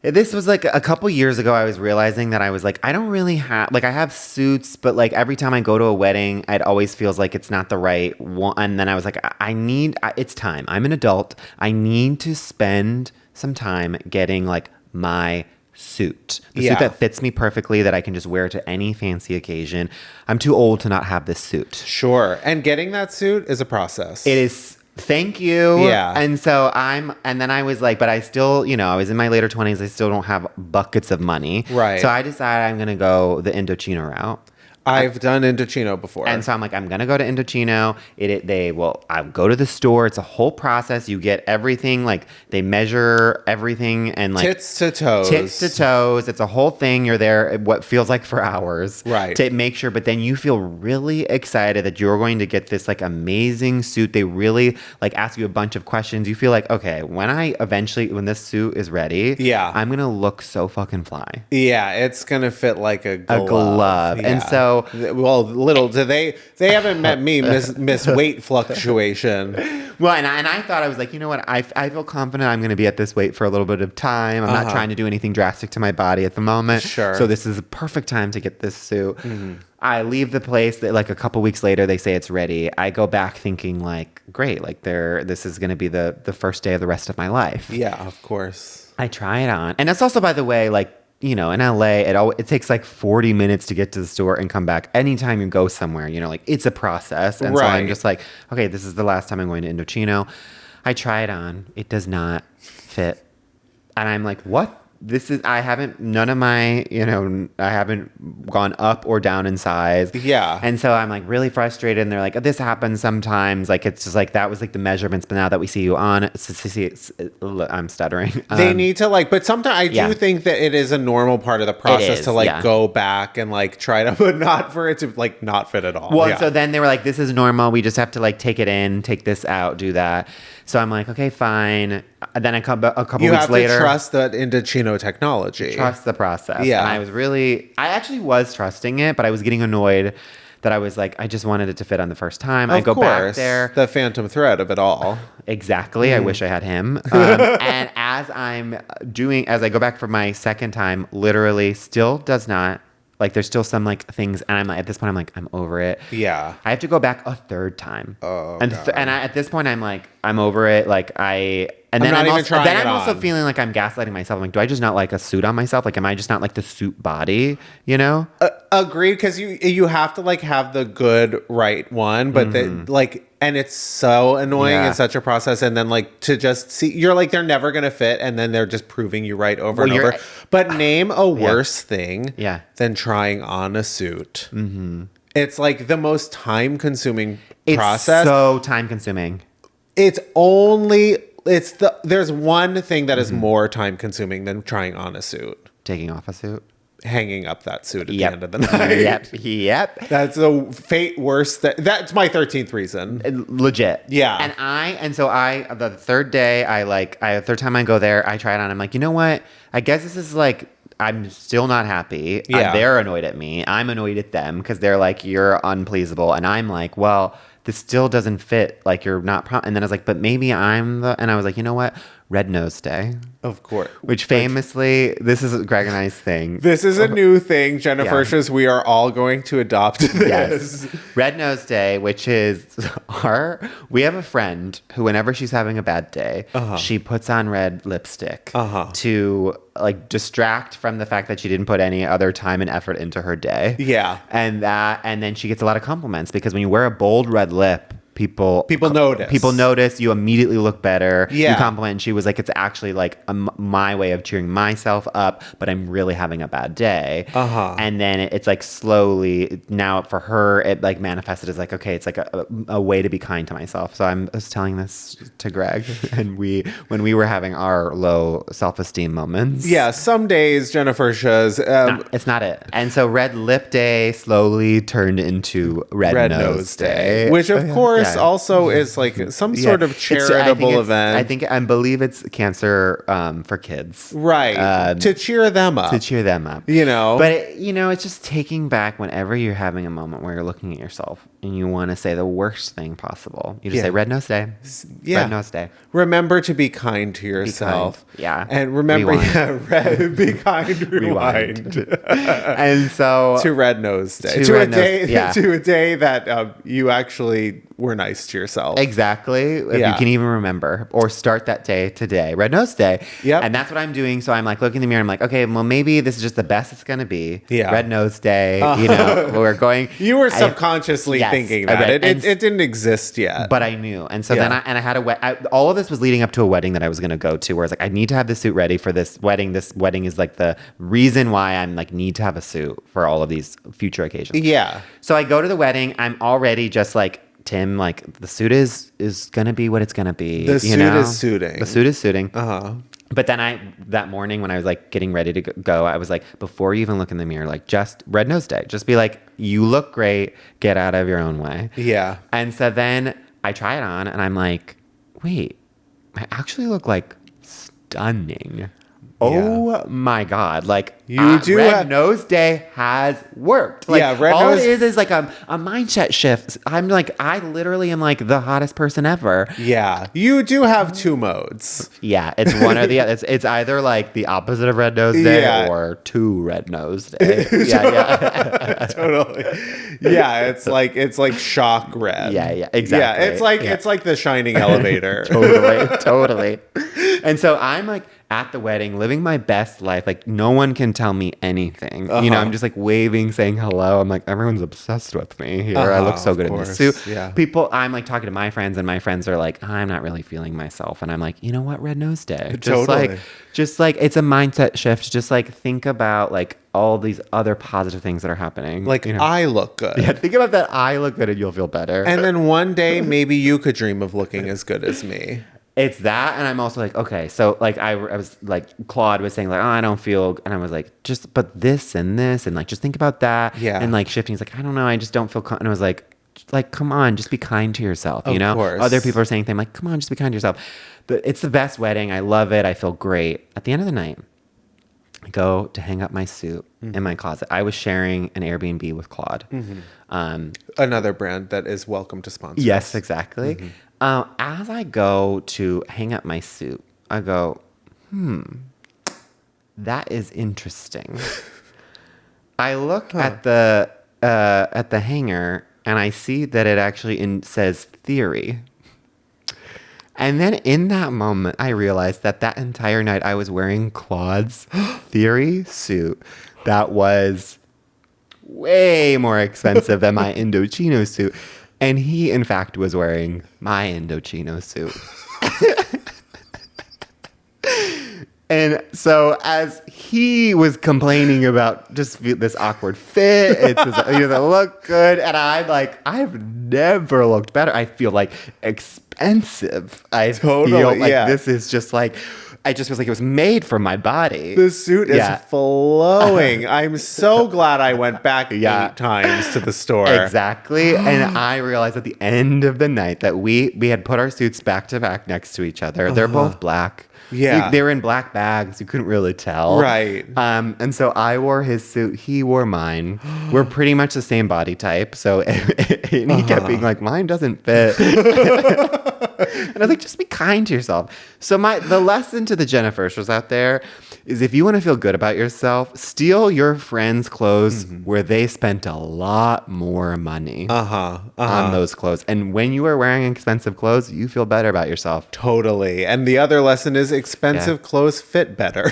this was like a couple years ago, I was realizing that I was like, I don't really have, like I have suits, but like every time I go to a wedding, it always feels like it's not the right one. And then I was like, it's time. I'm an adult. I need to spend some time getting like my suit. The suit that fits me perfectly, that I can just wear to any fancy occasion. I'm too old to not have this suit. Sure. And getting that suit is a process. It is. Thank you. Yeah. And so and then I was like, but I still, I was in my later 20s. I still don't have buckets of money. Right. So I decided I'm going to go the Indochino route. I've done Indochino before. And so I'm like, I'm going to go to Indochino. I go to the store. It's a whole process. You get everything. Like they measure everything and like tits to toes. It's a whole thing. You're there what feels like for hours. Right. To make sure. But then you feel really excited that you're going to get this like amazing suit. They really like ask you a bunch of questions. You feel like, okay, when this suit is ready, I'm going to look so fucking fly. Yeah. It's going to fit like a glove. Yeah. And so, little do they haven't met me, Miss Weight Fluctuation. Well, and I thought, I was like, you know what? I feel confident I'm going to be at this weight for a little bit of time. I'm not trying to do anything drastic to my body at the moment. Sure. So this is a perfect time to get this suit. I leave the place. Like a couple weeks later, they say it's ready. I go back thinking like, great, like this is going to be the first day of the rest of my life. Yeah, of course. I try it on. And that's also, by the way, like, in LA, it takes like 40 minutes to get to the store and come back. Anytime you go somewhere, like it's a process. And so I'm just like, okay, this is the last time I'm going to Indochino. I try it on. It does not fit. And I'm like, what? I haven't gone up or down in size. Yeah. And so I'm like really frustrated. And they're like, this happens sometimes. Like, it's just like, that was like the measurements. But now that we see you on, I'm stuttering. They need to but sometimes I do think that it is a normal part of the process to go back and try to, but not for it to not fit at all. Well, so then they were like, this is normal. We just have to take it in, take this out, do that. So I'm like, okay, fine. Then a couple weeks later. You have to trust that Indochino technology. Trust the process. Yeah. And I actually was trusting it, but I was getting annoyed that I was like, I just wanted it to fit on the first time. I go back there. The phantom thread of it all. Exactly. I wish I had him. And as I go back for my second time, literally still does not. There's still some things, and I'm like, at this point, I'm like, I'm over it. Yeah. I have to go back a third time. Oh, and at this point, I'm like, I'm over it. I'm also feeling like I'm gaslighting myself. I'm like, do I just not like a suit on myself? Am I just not the suit body? You know? Agreed, because you have to have the good right one, but and it's so annoying in such a process. And then to just see, you're they're never gonna fit, and then they're just proving you right over and over. But name a worse thing than trying on a suit. Mm-hmm. It's the most time consuming process. It's so time consuming. There's one thing that is more time consuming than trying on a suit. Taking off a suit. Hanging up that suit at the end of the night. Yep. That's a fate worse. That's my 13th reason. Legit. Yeah. And so the third day, the third time I go there, I try it on. I'm like, you know what? I guess this is I'm still not happy. Yeah. They're annoyed at me. I'm annoyed at them because they're like, you're unpleasable. And I'm like, well, this still doesn't fit. You're not. And then I was like, but maybe and I was like, you know what? Red Nose Day. Of course. Which famously, this is Greg and I's thing. This is a new thing. Jennifer says we are all going to adopt this. Yes. Red Nose Day, which is we have a friend who, whenever she's having a bad day, she puts on red lipstick to distract from the fact that she didn't put any other time and effort into her day. Yeah. And then she gets a lot of compliments because when you wear a bold red lip, people notice. People notice. You immediately look better. Yeah. You compliment. And she was like, it's actually my way of cheering myself up, but I'm really having a bad day. And then it's slowly now for her, it manifested as okay, it's a way to be kind to myself. So I was telling this to Greg, and when we were having our low self-esteem moments. Yeah. Some days Jennifer says it's not it. And so Red Lip Day slowly turned into Red Nose Day, which of course also is some sort of charitable event. I believe it's cancer for kids, right? To cheer them up. You know, but it's just taking back whenever you're having a moment where you're looking at yourself and you want to say the worst thing possible. You just say Red Nose Day. Yeah. Red Nose Day. Remember to be kind to yourself. Be kind. Yeah. And remember, be kind. Rewind. And so to Red Nose Day. To a day that you actually were nice to yourself. Exactly. If you can even remember, or start that day today. Red Nose Day. Yep. And that's what I'm doing. So I'm looking in the mirror. I'm like, okay, well, maybe this is just the best it's going to be. Yeah. Red Nose Day. We're going. You were subconsciously thinking that. It didn't exist yet. But I knew. And so then I had all of this was leading up to a wedding that I was going to go to, where I was like, I need to have the suit ready for this wedding. This wedding is the reason why I'm need to have a suit for all of these future occasions. Yeah. So I go to the wedding. I'm already just Tim, the suit is gonna be what it's gonna be. The suit is suiting. The suit is suiting. But then that morning when I was getting ready to go, I was before you even look in the mirror, just Red Nose Day. Just be you look great. Get out of your own way. Yeah. And so then I try it on, and I'm like, wait, I actually look stunning. Oh my God. Red Nose Day has worked. Red Nose it is a mindset shift. I'm I literally am the hottest person ever. Yeah. You do have two modes. Yeah. It's one or the other. It's either the opposite of Red Nose Day or two Red Nose Day. Yeah. Totally. Yeah. It's shock red. Yeah. Exactly. Yeah. It's the Shining elevator. Totally. And so I'm at the wedding, living living my best life. Like, no one can tell me anything. You know, I'm just like waving, saying hello. I'm like, everyone's obsessed with me here. I look so good in this suit. Yeah. I'm like talking to my friends, and my friends are like, I'm not really feeling myself. And I'm like, you know what? Red Nose Day. Just like it's a mindset shift. Just like think about like all these other positive things that are happening. Like, you know? I look good. Yeah, think about that. I look good and you'll feel better. And then one day, maybe you could dream of looking as good as me. It's that. And I'm also like, okay, so like I was like, Claude was saying like, oh, I don't feel, and I was like, but this and this, and like, just think about that. Yeah. And like shifting, he's like, I don't know, I just don't feel, and I was like, come on, just be kind to yourself, you know? Of course. Other people are saying things like, come on, just be kind to yourself. But it's the best wedding. I love it. I feel great. At the end of the night, I go to hang up my suit in my closet. I was sharing an Airbnb with Claude. Another brand that is welcome to sponsor. Yes, exactly. As I go to hang up my suit, I go, that is interesting. I look at the hanger, and I see that it actually says theory. And then in that moment, I realized that entire night I was wearing Claude's theory suit that was way more expensive than my Indochino suit. And he, in fact, was wearing my Indochino suit. And so as he was complaining about just this awkward fit, it doesn't look good. And I'm like, I've never looked better. I feel like expensive. I feel like this is just like, I just was like, it was made for my body. The suit is flowing. I'm so glad I went back 8 times to the store. Exactly. And I realized at the end of the night that we had put our suits back to back next to each other. They're both black. Yeah. They were in black bags. You couldn't really tell. Right. And so I wore his suit. He wore mine. We're pretty much the same body type. So and he kept being like, mine doesn't fit. And I was like, just be kind to yourself. So the lesson to the Jennifers out there is, if you want to feel good about yourself, steal your friends' clothes where they spent a lot more money on those clothes. And when you are wearing expensive clothes, you feel better about yourself. Totally. And the other lesson is expensive clothes fit better.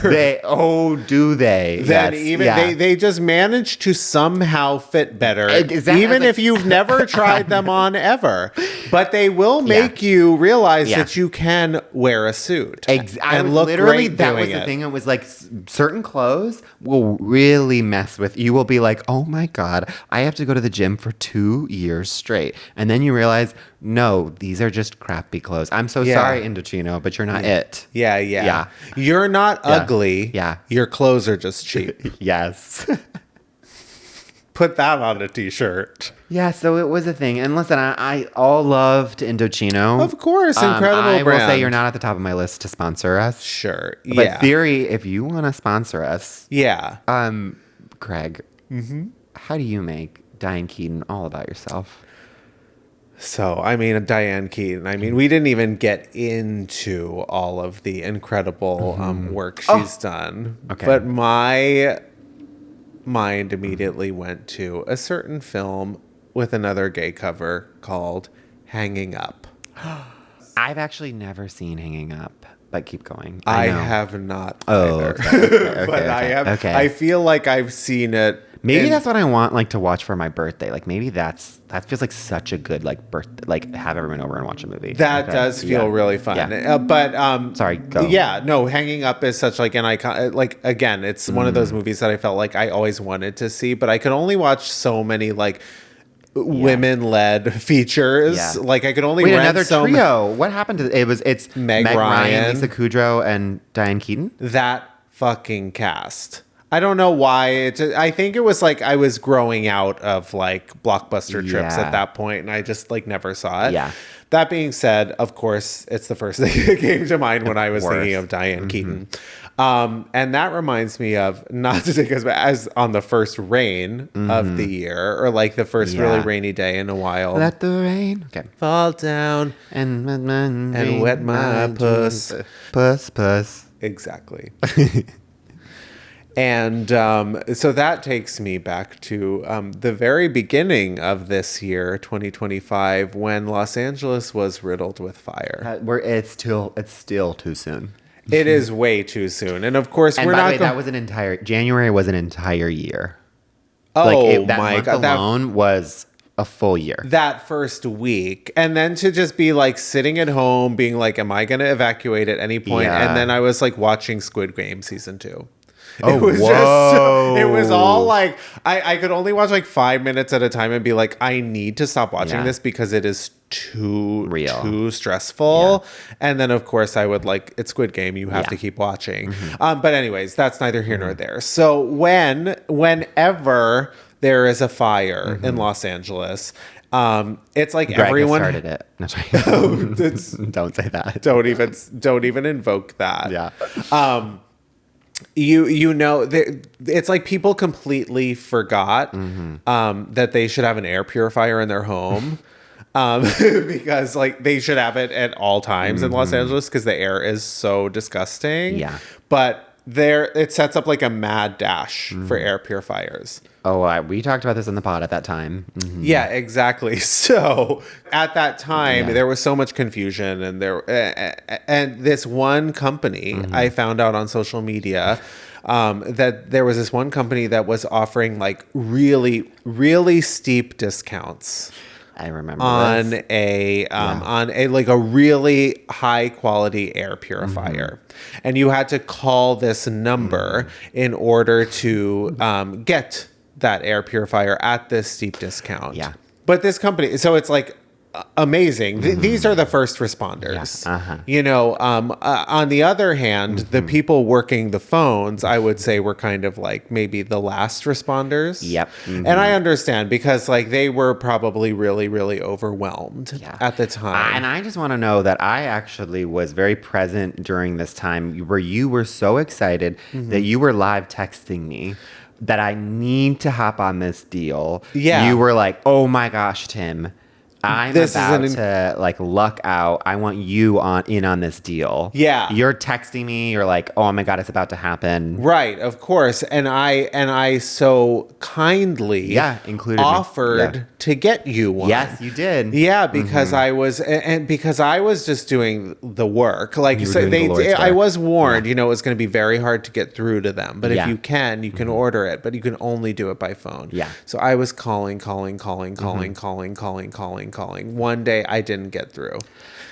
Do they? They just manage to somehow fit better. Exactly. Even if you've never tried them on ever. But they will make you realize that you can wear a suit and look great that doing was the thing. It was like certain clothes will really mess with you. Will be like, oh my God, I have to go to the gym for 2 years straight. And then you realize, no, these are just crappy clothes. I'm so sorry, Indochino, but you're not it. Yeah. You're not ugly. Yeah. Your clothes are just cheap. Yes. Put that on a t-shirt. Yeah, so it was a thing. And listen, I all love to Indochino. Of course, incredible brand. I will say you're not at the top of my list to sponsor us. Sure, But Theory, if you want to sponsor us. Yeah. Craig, how do you make Diane Keaton all about yourself? So, I mean, Diane Keaton, we didn't even get into all of the incredible work she's done. Okay. But my mind immediately went to a certain film with another gay cover called Hanging Up. I've actually never seen Hanging Up, but keep going. I have not either. Okay, but I have. Okay. I feel like I've seen it. Maybe that's what I want, like, to watch for my birthday. Like, maybe that feels like such a good, like, birthday, like, have everyone over and watch a movie. That does feel really fun. Yeah. But sorry, go. Yeah, no, Hanging Up is such like an icon. Like, again, it's one of those movies that I felt like I always wanted to see, but I could only watch so many like women-led features. Yeah. Like, I could only rent another trio. What happened to it? It's Meg Ryan, Lisa Kudrow, and Diane Keaton. That fucking cast. I don't know why. I think it was like I was growing out of like blockbuster trips at that point, and I just like never saw it. Yeah. That being said, of course, it's the first thing that came to mind when I was thinking of Diane Keaton. And that reminds me of, not to take us back, as on the first rain of the year, or like the first really rainy day in a while. Let the rain fall down and wet my puss. Puss. Exactly. And so that takes me back to the very beginning of this year, 2025, when Los Angeles was riddled with fire. It's still too soon. It is way too soon. And of course, And we're by the not way, that was an entire January was an entire year. Oh that my month God. alone was a full year. That first week. And then to just be like sitting at home being like, am I going to evacuate at any point? Yeah. And then I was like watching Squid Game season 2. Oh, it was whoa. it was all like, I could only watch like 5 minutes at a time and be like, I need to stop watching this because it is too stressful. Yeah. And then of course I would like, it's Squid Game, you have to keep watching. But anyways, that's neither here nor there. So whenever there is a fire in Los Angeles, it's like Greg everyone started it. That's right. Don't say that. Don't even invoke that. Yeah. You know, it's like people completely forgot that they should have an air purifier in their home. Because like they should have it at all times in Los Angeles because the air is so disgusting. Yeah. But it sets up like a mad dash for air purifiers. Oh, we talked about this in the pod at that time. Yeah, exactly. So at that time, there was so much confusion, and and this one company I found out on social media that there was this one company that was offering like really, really steep discounts. I remember on this. On a like a really high quality air purifier, and you had to call this number in order to get that air purifier at this steep discount. Yeah. But this company, so it's like amazing. These are the first responders. Yeah. You know, on the other hand, the people working the phones, I would say, were kind of like maybe the last responders. Yep. And I understand because like they were probably really, really overwhelmed at the time. And I just want to know that I actually was very present during this time where you were so excited that you were live texting me that I need to hop on this deal. Yeah. You were like, oh my gosh, Tim, I'm about to like luck out. I want you in on this deal. Yeah. You're texting me. You're like, oh my God, it's about to happen. Right, of course. And I so kindly offered to get you one. Yes, you did. Yeah, because I was just doing the work. Like so I was warned, you know, it was going to be very hard to get through to them. But if you can order it, but you can only do it by phone. Yeah. So I was calling. One day I didn't get through.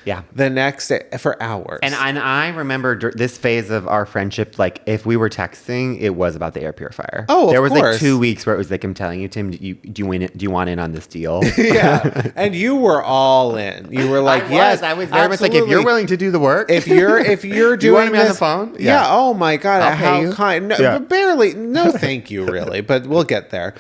Yeah. The next day for hours. And I remember this phase of our friendship, like if we were texting, it was about the air purifier. Oh, there was course. like 2 weeks where it was like, I'm telling you, Tim, do you want in on this deal? Yeah. And you were all in. You were like, yes, I was very much like, if you're willing to do the work, if you're doing you want me this, on the phone? Yeah. Oh my God. I'll how pay you. kind. No, barely. No, thank you, really. But we'll get there.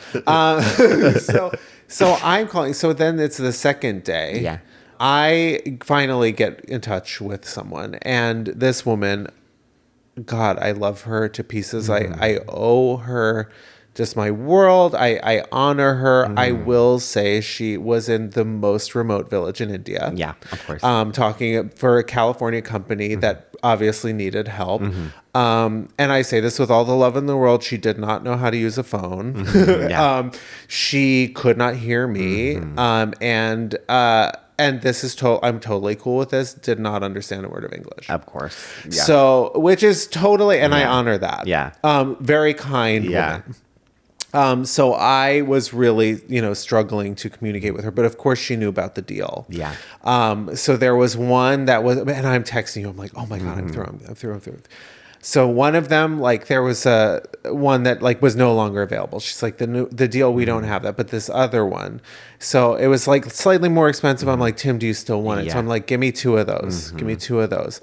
So I'm calling. So then it's the second day. Yeah. I finally get in touch with someone, and this woman, God, I love her to pieces. I owe her just my world. I honor her. I will say she was in the most remote village in India. Yeah, of course. Talking for a California company that obviously needed help. And I say this with all the love in the world. She did not know how to use a phone. She could not hear me. And this is I'm totally cool with this. Did not understand a word of English. Of course. Yeah. So, which is totally, and I honor that. Yeah. Very kind woman. So I was really, struggling to communicate with her, but of course she knew about the deal. Yeah. So there was one that was, and I'm texting you. I'm like, oh my God, I'm through. So one of them, like there was one that like was no longer available. She's like, the deal, we don't have that, but this other one. So it was like slightly more expensive. I'm like, Tim, do you still want it? So I'm like, give me 2 of those. Give me 2 of those.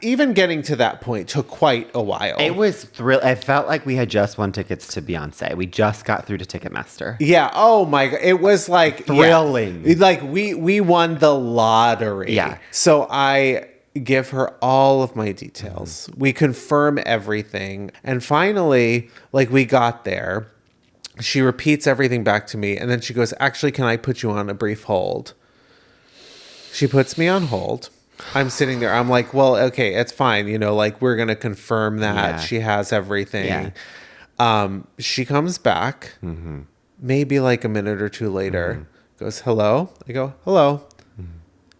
Even getting to that point took quite a while. It was I felt like we had just won tickets to Beyonce. We just got through to Ticketmaster. Yeah. Oh my God. It was like thrilling. Yeah, like we won the lottery. Yeah. So I give her all of my details. We confirm everything. And finally, like we got there, she repeats everything back to me. And then she goes, actually, can I put you on a brief hold? She puts me on hold. I'm sitting there. I'm like, well, okay, it's fine. Like we're going to confirm that she has everything. Yeah. She comes back maybe like a minute or 2 later, goes, hello. I go, hello.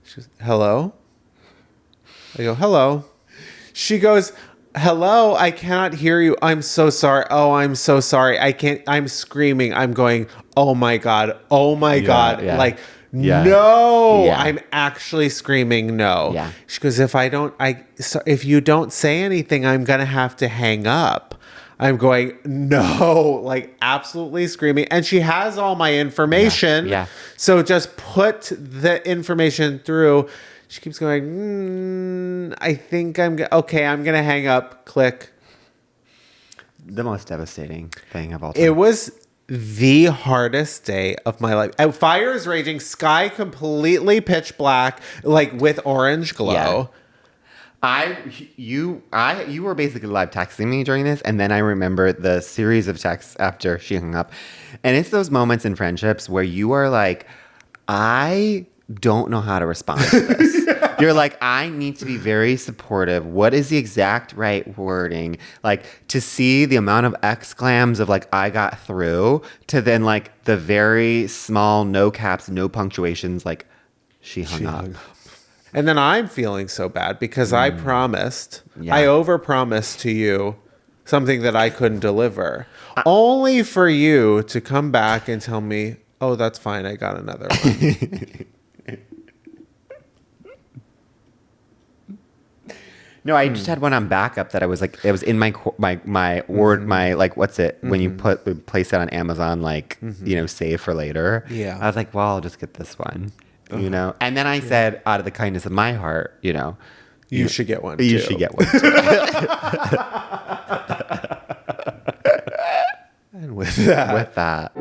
She goes, hello. I go, hello. She goes, hello, I cannot hear you. I'm so sorry. Oh, I'm so sorry. I can't. I'm screaming. I'm going, oh my God. Oh my God. Yeah. Like, Yeah. no, Yeah. I'm actually screaming no. Yeah. She goes, if you don't say anything, I'm going to have to hang up. I'm going, no, like absolutely screaming. And she has all my information. Yeah. So just put the information through. She keeps going, I think I'm going to hang up. Click. The most devastating thing of all time. It was the hardest day of my life. And fire is raging, sky completely pitch black, like with orange glow. Yeah. You were basically live texting me during this, and then I remember the series of texts after she hung up. And it's those moments in friendships where you are like, I don't know how to respond to this. You're like, I need to be very supportive. What is the exact right wording? Like, to see the amount of exclams of like, I got through, to then like the very small no caps, no punctuations, like she hung up. And then I'm feeling so bad because I promised, Yeah. I overpromised to you something that I couldn't deliver. Only for you to come back and tell me, oh, that's fine. I got another one. No, I just had one on backup that I was like, it was in my word, my like, what's it when you place it on Amazon, like save for later. Yeah. I was like, well, I'll just get this one, And then I said, out of the kindness of my heart, You should get one. You too. should get one. Too. And with that.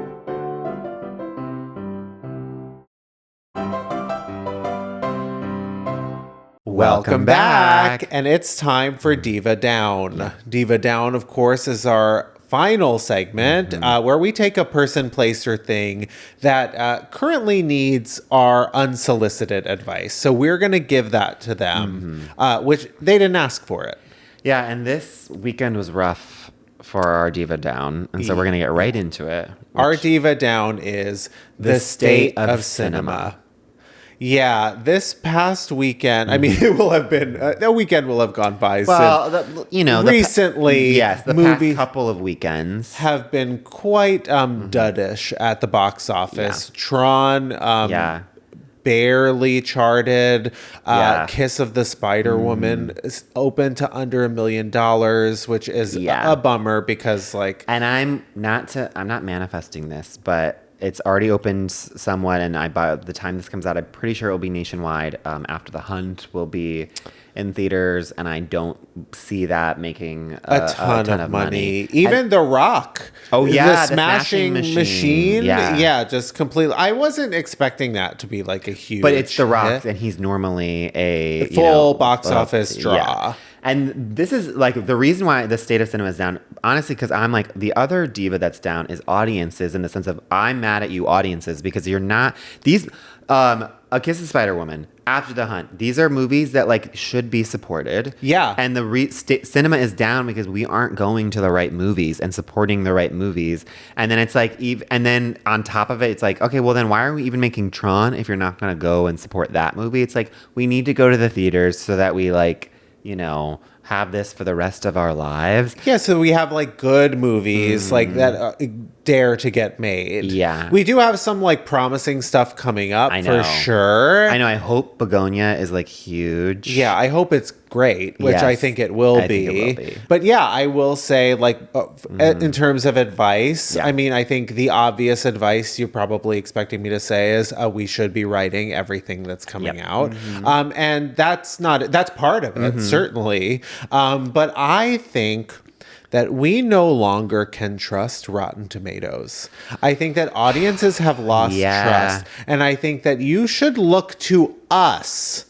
Welcome back. And it's time for Diva Down. Diva Down, of course, is our final segment where we take a person, place, or thing that currently needs our unsolicited advice. So we're going to give that to them, which they didn't ask for it. Yeah, and this weekend was rough for our Diva Down, and so we're going to get right into it. Our Diva Down is the state of cinema. Yeah, this past weekend, I mean, it will have been, the weekend will have gone by since, recently, the movies past couple of weekends have been quite duddish at the box office. Yeah. Tron, barely charted. Kiss of the Spider Woman is open to under $1 million, which is a bummer because and I'm not manifesting this, but it's already opened somewhat, and by the time this comes out, I'm pretty sure it will be nationwide. After The Hunt will be in theaters, and I don't see that making a ton of money. Even The Rock. Oh, yeah. The Smashing Machine. Yeah. Just completely. I wasn't expecting that to be like a huge But it's The Rock, hit. And he's normally a full box office draw. Yeah. And this is like the reason why the state of cinema is down, honestly, because I'm like, the other diva that's down is audiences, in the sense of I'm mad at you audiences because you're not these A Kiss of the Spider Woman, After the Hunt. These are movies that like should be supported. Yeah. And the cinema is down because we aren't going to the right movies and supporting the right movies. And then it's like, and then on top of it, it's like, okay, well then why are we even making Tron if you're not going to go and support that movie? It's like, we need to go to the theaters so that we have this for the rest of our lives. Yeah, so we have like good movies like that dare to get made. Yeah. We do have some like promising stuff coming up for sure. I know. I hope Begonia is like huge. Yeah, I hope it's great, which Yes, I think it will I be. think it will be. But yeah, I will say like in terms of advice, I mean, I think the obvious advice you're probably expecting me to say is we should be writing everything that's coming out. And that's part of it, certainly. But I think that we no longer can trust Rotten Tomatoes. I think that audiences have lost trust. And I think that you should look to us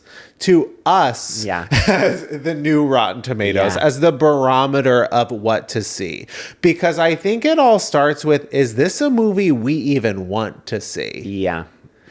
as the new Rotten Tomatoes, as the barometer of what to see. Because I think it all starts with, is this a movie we even want to see? Yeah.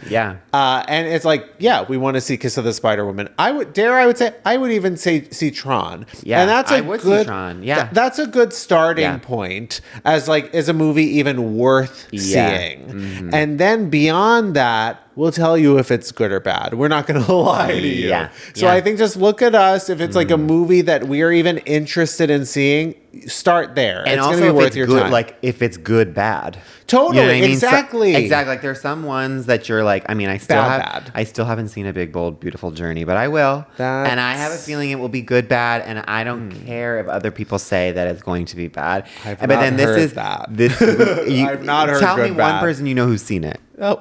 Yeah. And it's like, we want to see Kiss of the Spider Woman. I would even say see Tron. Yeah, and that's I would see Tron. Yeah. That's a good starting point as like, is a movie even worth seeing? And then beyond that, we'll tell you if it's good or bad. We're not going to lie to you. Yeah. So I think just look at us. If it's like a movie that we are even interested in seeing, start there. And it's also, going to be if worth it's your good, time. like if it's good, bad. Totally. You know what I mean? Exactly. Exactly. Like there's some ones that you're like, I mean, I still haven't seen A Big Bold Beautiful Journey, but I will. And I have a feeling it will be good, bad, and I don't care if other people say that it's going to be bad. I've not heard that. I've not heard Tell good, me bad. one person you know who's seen it. Oh,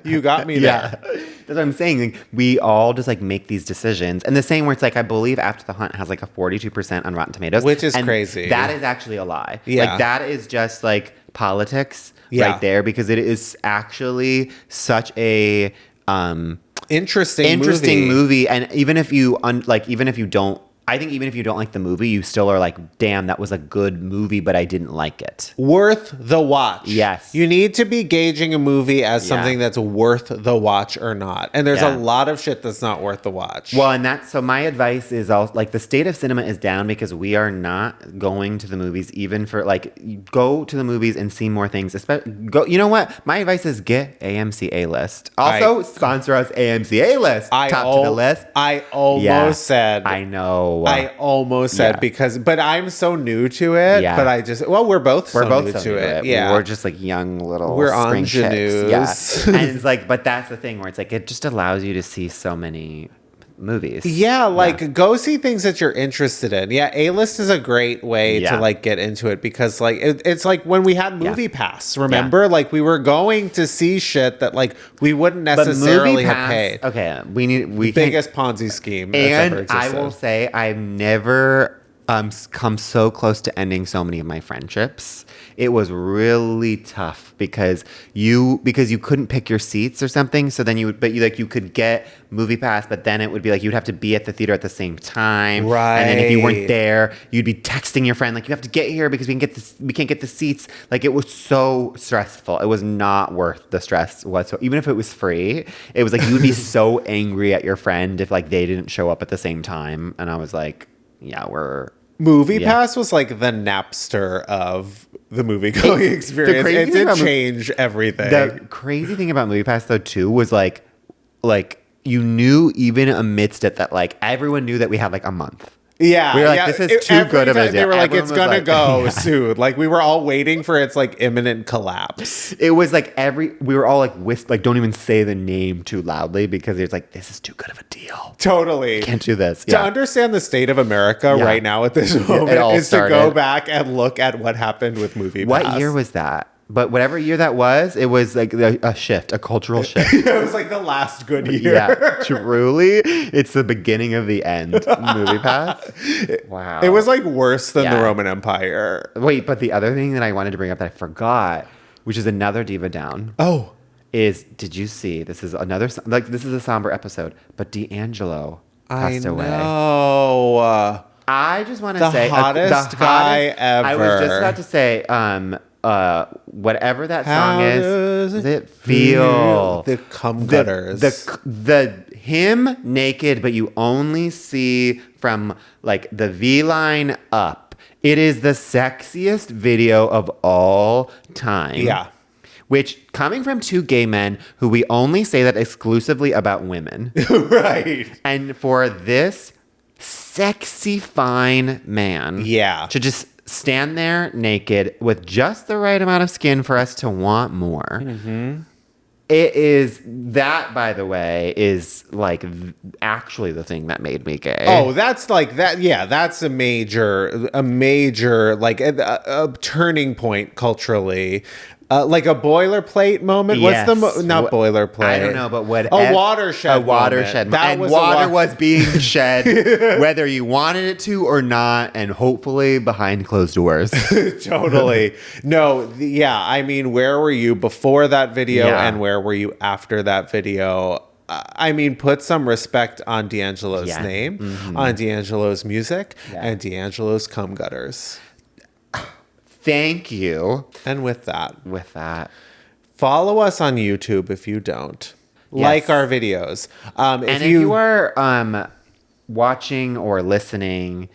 you got me there. That's what I'm saying. Like, we all just like make these decisions. And the same where it's like, I believe After the Hunt has like a 42% on Rotten Tomatoes. Which is crazy. That is actually a lie. Yeah. Like that is just like politics right there, because it is actually such a interesting movie. And even if you don't, I think even if you don't like the movie, you still are like, damn, that was a good movie, but I didn't like it. Worth the watch. Yes. You need to be gauging a movie as something that's worth the watch or not. And there's a lot of shit that's not worth the watch. Well, and so my advice is also like the state of cinema is down because we are not going to the movies, even for like, go to the movies and see more things. You know what? My advice is get AMC A-List. Also, sponsor us AMC A-List. Top to the list. I almost said. I know. I almost said but I'm so new to it. Yeah. But we're both new to it. Yeah. We're just like young little spring ingenues. chicks. Yeah. And it's like, but that's the thing where it's like, it just allows you to see so many movies. Yeah, go see things that you're interested in. Yeah, A-List is a great way to like get into it because like it's like when we had Movie Pass, remember? Like we were going to see shit that like we wouldn't necessarily have paid. Okay, we biggest Ponzi scheme that's ever existed. I will say I've never come so close to ending so many of my friendships. It was really tough because you couldn't pick your seats or something. So then you could get Movie Pass, but then it would be like you'd have to be at the theater at the same time, right? And then if you weren't there, you'd be texting your friend like, you have to get here because we can't get the seats. Like it was so stressful. It was not worth the stress whatsoever. Even if it was free, it was like you would be so angry at your friend if like they didn't show up at the same time. And I was like, yeah, Movie Pass was like the Napster of the movie-going experience. It did change everything. The crazy thing about Movie Pass, though, too, was like you knew even amidst it that like everyone knew that we had like a month. Yeah, we were like, this is too good of a deal. They were like, it's gonna go soon. Like we were all waiting for its like imminent collapse. It was like we were all like don't even say the name too loudly because it's like, this is too good of a deal. Totally, can't do this. To understand the state of America right now at this moment is to go back and look at what happened with Movie Pass. What year was that? But whatever year that was, it was like a shift, a cultural shift. It was like the last good year. Yeah, truly. It's the beginning of the end. Movie Pass. Wow. It was like worse than the Roman Empire. Wait, but the other thing that I wanted to bring up that I forgot, which is another Diva Down. Oh. Did you see, this is a somber episode, but D'Angelo passed away. I just want to say the hottest guy ever. I was just about to say, whatever that song is it feel? The cum gutters. The him naked, but you only see from like the V line up. It is the sexiest video of all time. Yeah. Which, coming from two gay men who we only say that exclusively about women. Right. And for this sexy, fine man to just stand there naked with just the right amount of skin for us to want more. Mm-hmm. It is that, by the way, is like actually the thing that made me gay. Oh, that's like that. Yeah, that's a major like a turning point culturally. Like a boilerplate moment. Yes. What's not boilerplate? I don't know, but what a watershed. A watershed. That and water was being shed, whether you wanted it to or not, and hopefully behind closed doors. Totally. No. Yeah. I mean, where were you before that video, and where were you after that video? I mean, put some respect on D'Angelo's name, on D'Angelo's music, and D'Angelo's cum gutters. Thank you. And with that, follow us on YouTube if you don't. Like our videos. If you are watching or listening,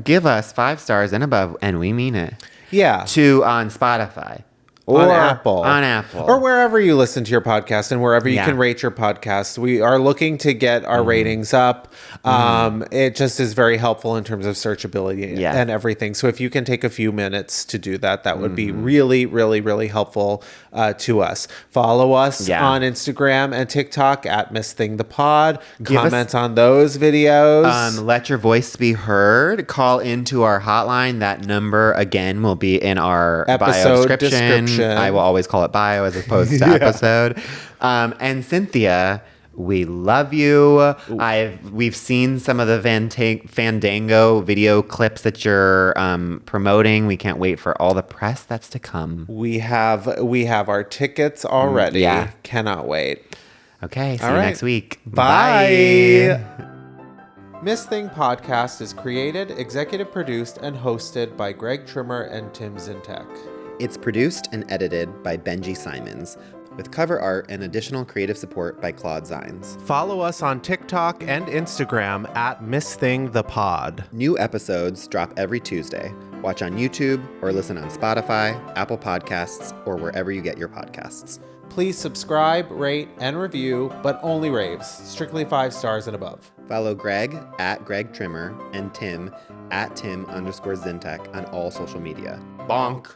give us 5 stars and above, and we mean it. Yeah. On Spotify. on Apple. On Apple. Or wherever you listen to your podcast and wherever you can rate your podcast. We are looking to get our ratings up. It just is very helpful in terms of searchability and everything. So if you can take a few minutes to do that, that would be really, really, really helpful to us. Follow us on Instagram and TikTok at Miss Thing the Pod. Comment on those videos. Let your voice be heard. Call into our hotline. That number, again, will be in our bio description. I will always call it bio as opposed to episode. And Cynthia, we love you. We've seen some of the Fandango video clips that you're promoting. We can't wait for all the press that's to come. We have our tickets already. Cannot wait. Okay, see you next week. Bye. Miss Thing Podcast is created, executive produced, and hosted by Greg Trimmer and Tim Zientek. It's produced and edited by Benji Simons, with cover art and additional creative support by Claude Zeins. Follow us on TikTok and Instagram at Miss Thing the Pod. New episodes drop every Tuesday. Watch on YouTube or listen on Spotify, Apple Podcasts, or wherever you get your podcasts. Please subscribe, rate, and review, but only raves. Strictly 5 stars and above. Follow Greg at Greg Trimmer and Tim at Tim_Zientek on all social media. Bonk.